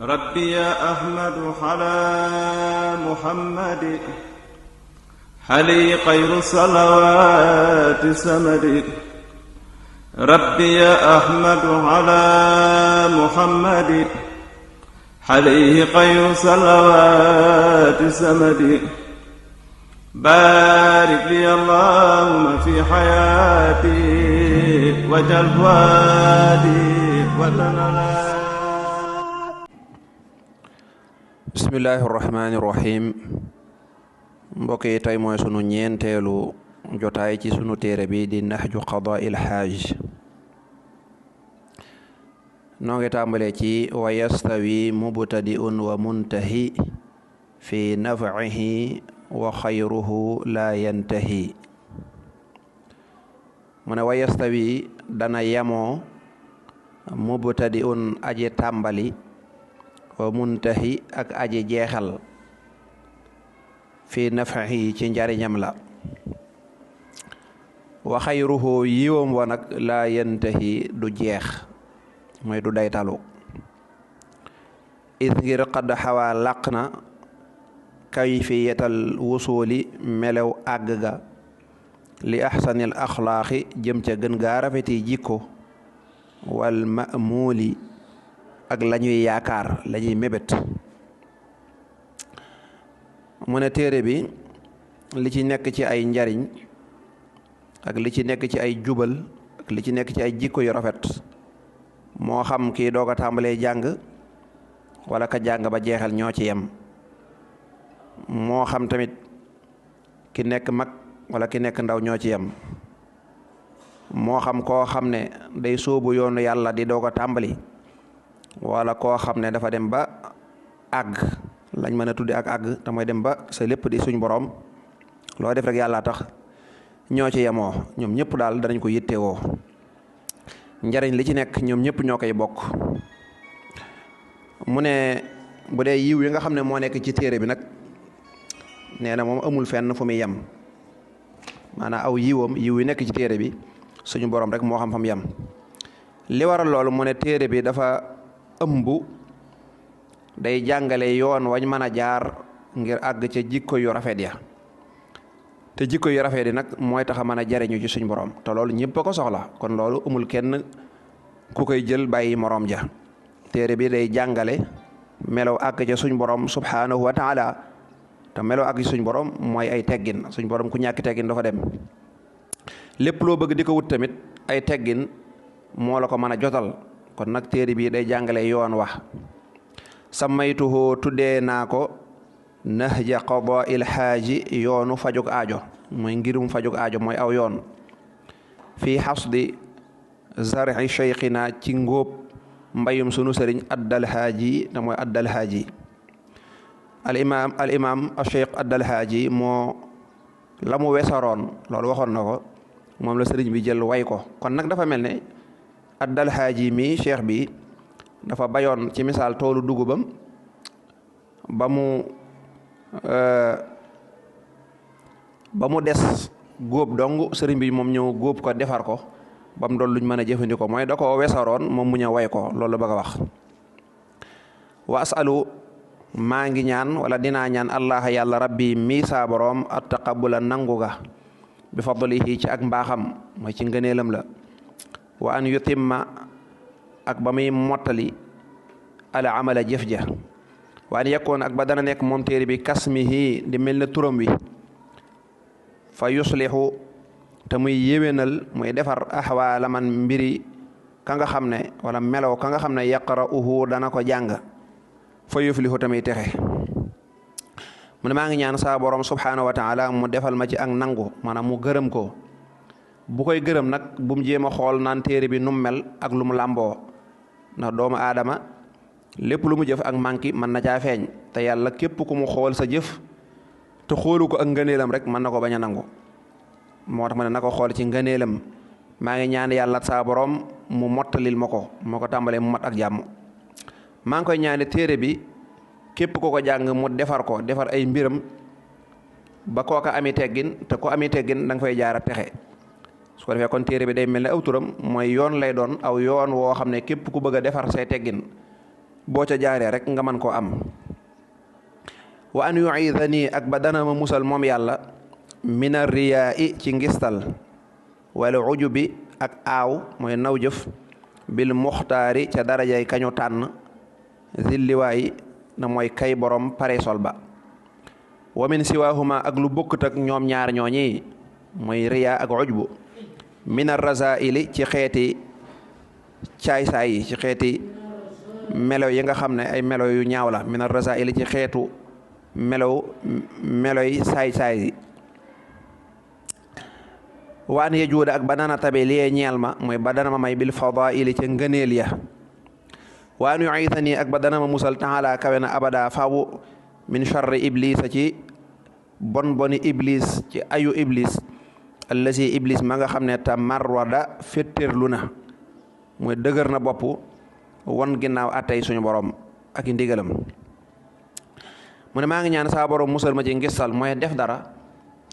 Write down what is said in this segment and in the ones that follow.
ربي يا أحمد على محمد حلي خير الصلوات سمد. ربي يا أحمد على محمد حليه خير الصلوات سمد. بارك لي اللهم في حياتي وجل فؤادي وتنالي. bismillahi rahmaani rahim. mbokk yi tey mooy sunu ñeenteelu jotaay ci sunu téere bi di naxju qadaa'il xaaj. noo ngi tàmbalee ci wa yastawi mubtadi'un wa muntahi fi naf'ihi wa xayruhu la yantahi. mu ne wa yastawi dana yemoo mubtadi'un aji tàmbali wa muntahi ak aji jeexal fi naf'ihi ci njariñam la. wa xayruhu yiwam wa nag laa yantahi du jeex mooy du daytalu. is ngir qad xawaa làq na kayfiyatal wusuli melew àgg ga li axsanil axlaaqi jëm ca gën gaa rafeti jikko wal ma'muuli ak lañuy yaakaar lañuy mébét. mu ne téere bi li ci nekk ci ay njariñ ak li ci nekk ci ay jubal ak li ci nekk ci ay jikko yu rafet moo xam kii doog a tàmbalee jàng wala ka jàng ba jeexal ñoo ci yem, moo xam tamit ki nekk mag wala ki nekk ndaw ñoo ci yem, moo xam koo xam ne day sóobu yoonu yàlla di doog a tàmbali wala koo xam ne dafa dem ba àgg lañ mën a tudde ak àgg te mooy dem ba sa lépp di suñ borom loo def rek yàlla tax, ñoo ci yemoo. ñoom ñëpp daal danañ ko yittewoo. njariñ li ci nekk ñoom ñëpp ñoo koy bokk. mu ne bu dee yiw yi nga xam ne moo nekk ci téere bi nag nee na moom amul fenn fu muy yem, maanaam aw yiwam yiw yi nekk ci téere bi suñu borom rek moo xam fa mu yem. li waral loolu mu ne téere bi dafa ëmb day jàngale yoon wañ mën a jaar ngir àgg ca jikko yu rafet ya, te jikko yu rafet yi nag mooy tax a mën a jariñu ci suñ borom, te loolu ñëpp a ko soxla. kon loolu amul kenn ku koy jël bàyyi moroom ja. téere bi day jàngale melow àgg ca suñ borom subhanahu wa taala, te melow àgg ci suñ borom mooy ay teggin. suñ borom ku ñàkk teggin dafa dem. lépp loo bëgg di ko wut tamit ay teggin moo la ko mën a jotal. kon nag téere bi day jàngale yoon wax samaytuhu tuddee naa ko nahja qadaa'il xaaji yoonu fajug aajo, mooy ngirum fajug aajo mooy aw yoon. fii xasdi zar'i cheikhina ci ngóob mbayum sunu sëriñ addal xaaji te mooy addal xaaji. al imam al cheikh addal xaaji moo la mu wesaroon loolu waxoon na ko, moom la sëriñ bi jël way ko. kon nag dafa mel ne addal xaaji mi cheikh bi dafa bayoon ci misaal toolu dugubam ba mu des góob dong, sëriñ bi moom ñëw góob ko defar ko ba mu doon luñ mën a jëfandikoo, mooy da ko wesaroon moom mu ñëw way ko. loolu la bëgg a wax. wa asalu maa ngi ñaan wala dinaa ñaan allah yàlla rabbi mii saa boroom at taqabula nangu ga bi fadlihi ci ak mbaaxam mooy ci ngëneelam la. wa an yutimma ak ba muy mottali ala amala jëf ja. wa an yakkoon ak ba dana nekk moom téere bi kasmihi di mel na turam wi. fa yuslihu te muy yéwénal muy defar axwaala man mbiri ka nga xam ne wala melow ka nga xam ne yaqra'uhu dana ko jàng. fa yuflihu tamit texe. mu ne maa ngi ñaan saa borom subhanahu wa taala mu defal ma ci ak nangu, maanaam mu gërëm ko. bu koy gërëm nag bu mu jéem a xool naan téere bi nu mu mel ak lu mu làmboo, ndax doomu aadama lépp lu mu jëf ak manki mën na caa feeñ, te yàlla képp ku mu xool sa jëf te xoolu ko ak ngëneelam rek mën na ko bañ a nangu. moo tax ma ne na ko xool ci ngëneelam. maa ngi ñaan yàlla saa borom mu mottalil ma ko, moo ko tàmbalee mu mat ak jàmm. maa ngi koy ñaane téere bi képp ko jàng mu defar ko, defar ay mbiram ba kooka ami teggin, te ko ami teggin da nga fay jaar a texe. su ko defee kon téere bi day mel ne aw turam mooy yoon lay doon, aw yoon woo xam ne képp ku bëgg a defar say teggin boo ca jaaree rek nga mën koo am. wa an yuidani ak ba dana ma musal moom yàlla mina riyaa i ci ngistal wala ujubi ak aaw mooy naw jëf bil muxtaari ca darajay kañu tànn zilliwaay na mooy kay borom pareesol ba wa min siwaahuma ak lu bokkut ak ñoom ñaar ñooñi mooy riyaa ak ujbu mina razaili ci xeeti caay-saay yi ci xeeti melo yi nga xam ne ay melo yu ñaaw la mina razaili ci xeetu meloy saay-saay yi waan ye juuda ak ba dana tabe liee ñeel ma mooy ba dana ma may bil fadaili ca ngëneel ya waan yu aytani ak ba dana ma musal taala kawe na abada fawu min charri iblisa ci bon boni iblis ci ayu iblis allasi iblis ma nga xam ne tamarrada féttéerlu na mooy dëgër na bopp won ginnaaw attey suñu borom ak i ndigalam mu ne maa ngi ñaan saa borom musal ma ci ngistal mooy def dara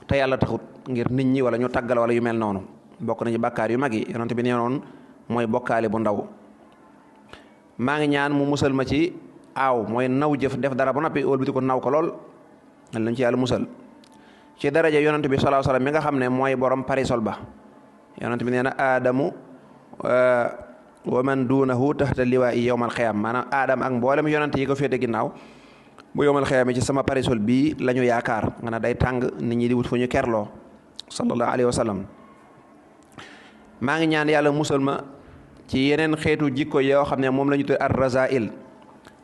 te yàlla taxut ngir nit ñi wala ñu tàggal wala yu mel noonu bokk nañu bàkkaar yu mag yi yonent bi nee noonu mooy bokkaale bu ndaw. maa ngi ñaan mu musal ma ci aaw mooy naw jëf def dara ba noppi wëlbati ko naw ko lool lañ ci yàlla musal ci daraja yonent bi sallallahu alayhi wasallam mi nga xam ne mooy borom parisol ba yonent bi nee na aadamu wa man duunahu tahta liwaa'i yawmal qiyaam maanaam aadam ak mboolem yonent yi ko féete ginnaaw bu yawmal qiyaam ci sama parisol bii la ñu yaakaar nga ne day tàng nit ñi di wut fu ñu kerloo sallallahu alayhi wa sallam. maa ngi ñaan yàlla musal ma ci yeneen xeetu jikko yoo xam ne moom la ñu tuddee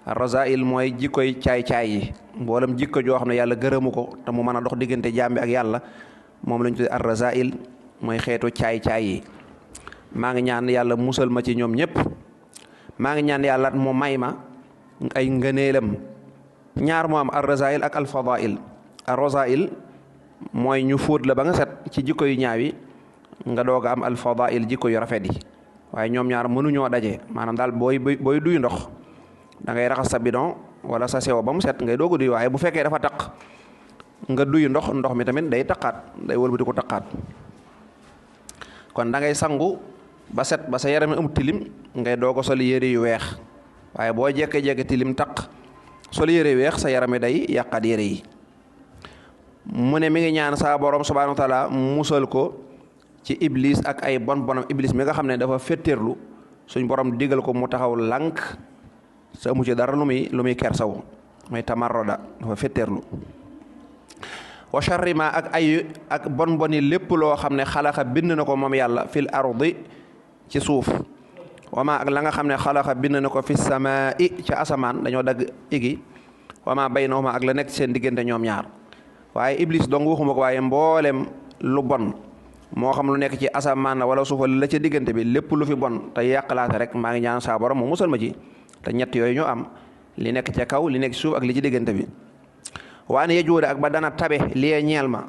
ar-razaa'il mooy jikkoy caay-caay yi mboolem jikko joo xam ne yàlla gërëmu ko te mu mën a dox diggante jaam bi ak yàlla moom la ñu tuddee ar-razaa'il mooy xeetu caay-caay yi. maa ngi ñaan yàlla musal ma ci ñoom ñëpp. maa ngi ñaan yàlla mu may ma ay ngëneelam ñaar moo am ar-razaa'il ak al-fadaa'il. ar-razaa'il mooy ñu fóot la ba nga set ci jikko yu ñaaw yi nga doog a am al-fadaa'il jikko yu rafet yi waaye ñoom ñaar mënuñoo daje maanaam daal booy duy ndox da ngay raxas sa bidon wala sa sewo ba mu set ngay doog a duy waaye bu fekkee dafa taq nga duy ndox mi tamit day taqaat day wëlbati ko taqaat kon da ngay sangu ba set ba sa yaram amut tilim ngay doog a sol yére yu weex waaye boo jekke tilim taq sol yére yu weex sa yaram day yàqaat yére yi. mu ne mi ngi ñaan saa borom subhanahu wa taala musal ko ci iblis ak ay bonam iblis mi nga xam ne dafa féttéerlu suñ borom digal ko mu taxaw lànk sa amu ci dara lu muy kersaw mooy tamarroda dafa féttéerlu. wa sharri ma ak ay ak boni lépp loo xam ne xalaxa bind na ko moom yàlla fil ardi ci suuf wama ak la nga xam ne xalaxa bind na ko fi samaa'i ci asamaan dañoo dagg igi wama baynahuma ak la nekk seen diggante ñoom ñaar waaye iblis dong waxuma ko waaye mboolem lu bon moo xam lu nekk ci asamaan wala suufa la ca diggante bi lépp lu fi bon te yàqalaate rek maa ngi ñaan saa borom mu musal ma ci te ñett yooyu ñu am li nekk ca kaw li nekk ci suuf ak li ci diggante bi. waane yejuude ak ba dana tabe liee ñeel ma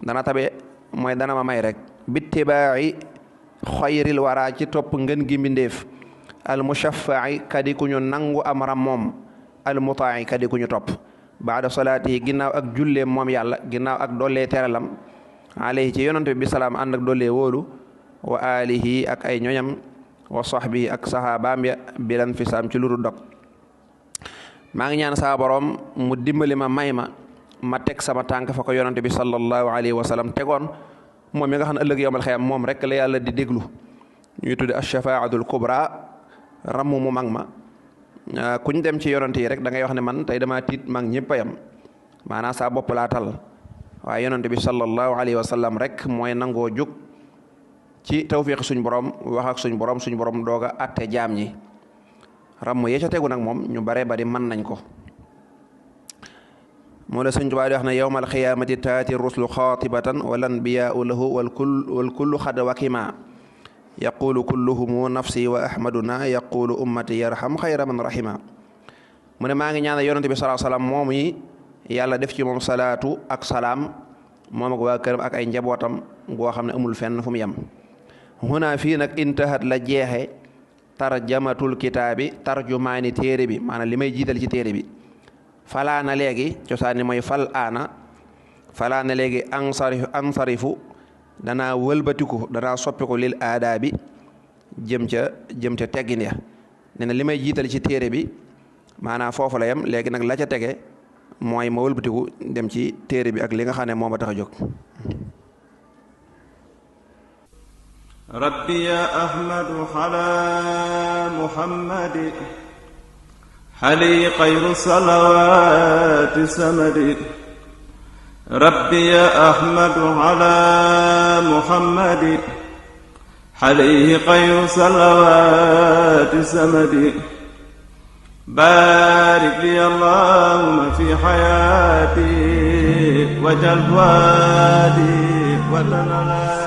dana tabe mooy dana ma may rek bittibaa'i xayril wara ci topp ngën gi mbindéef al mushaffa'i kadi ku ñu nangu amram moom al mutaa'i kadi ku ñu topp baada salaati ginnaaw ak julleem moom yàlla ginnaaw ak dollee teralam alayhi ci yonante bi salaam ànd ak dollee wóolu wa alihi ak ay ñoñam wa sahbihi ak sahabaam ya bilan fi saam ci luru dog. maa ngi ñaan saa borom mu dimbali ma may ma teg sama tànk fa ko yonante bi sallallahu alayhi wa sallam tegoon moom mi nga xam ne ëllëg yawmal xiyaam moom rek la yàlla di déglu ñuy tudde ash-shafaatul kubra ramm mu mag ma kuñ dem ci yonante yi rek da ngay wax ne man tey dama tiit mag ñëpp a yam maanaam saa bopp laa tal waaye yonante bi sallallahu alayhi wa sallam rek mooy nangoo jóg ci tawfiq suñ borom wax ak suñ borom doog a atte jaam ñi ramm yee ca tegu nag moom ñu bare bari mën nañ ko. moo la sëñ Tuubaa di wax ne yawmal xiyaamati taati ruslu xaatibatan wal anbiyaau lahu wal kullu xad wakima yaqulu kulluhumu nafsi wa ahmaduna yaqulu ummati yarham xayra man rahima. mu ne maa ngi ñaan yonante bi sallallahu alayhi wasallam moom yi yàlla def ci moom salaatu ak salaam moom ak waa këram ak ay njabootam goo xam ne amul fenn fu mu yem. huna fii nag intahat la jeexe tarjamatul kitaabi tarjumaani téere bi maanaam li may jiital ci téere bi. falaana léegi cosaani mooy fal aana falaana léegi ansarifu danaa wëlbatiku danaa soppiku lil aadaa bi jëm ca teggin ya nee na li may jiital ci téere bi maanaam foofu la yem léegi nag la ca tege mooy ma wëlbatiku dem ci téere bi ak li nga xam ne moo ma tax a jóg. rabbi ya ahmadu ala muhammadi xali xayru salawaati samadi rabbi ya ahmadu ala muhammadi xali xayru salawaati samadi baarik li allahumma fi xayaati wajal waadi wa tanala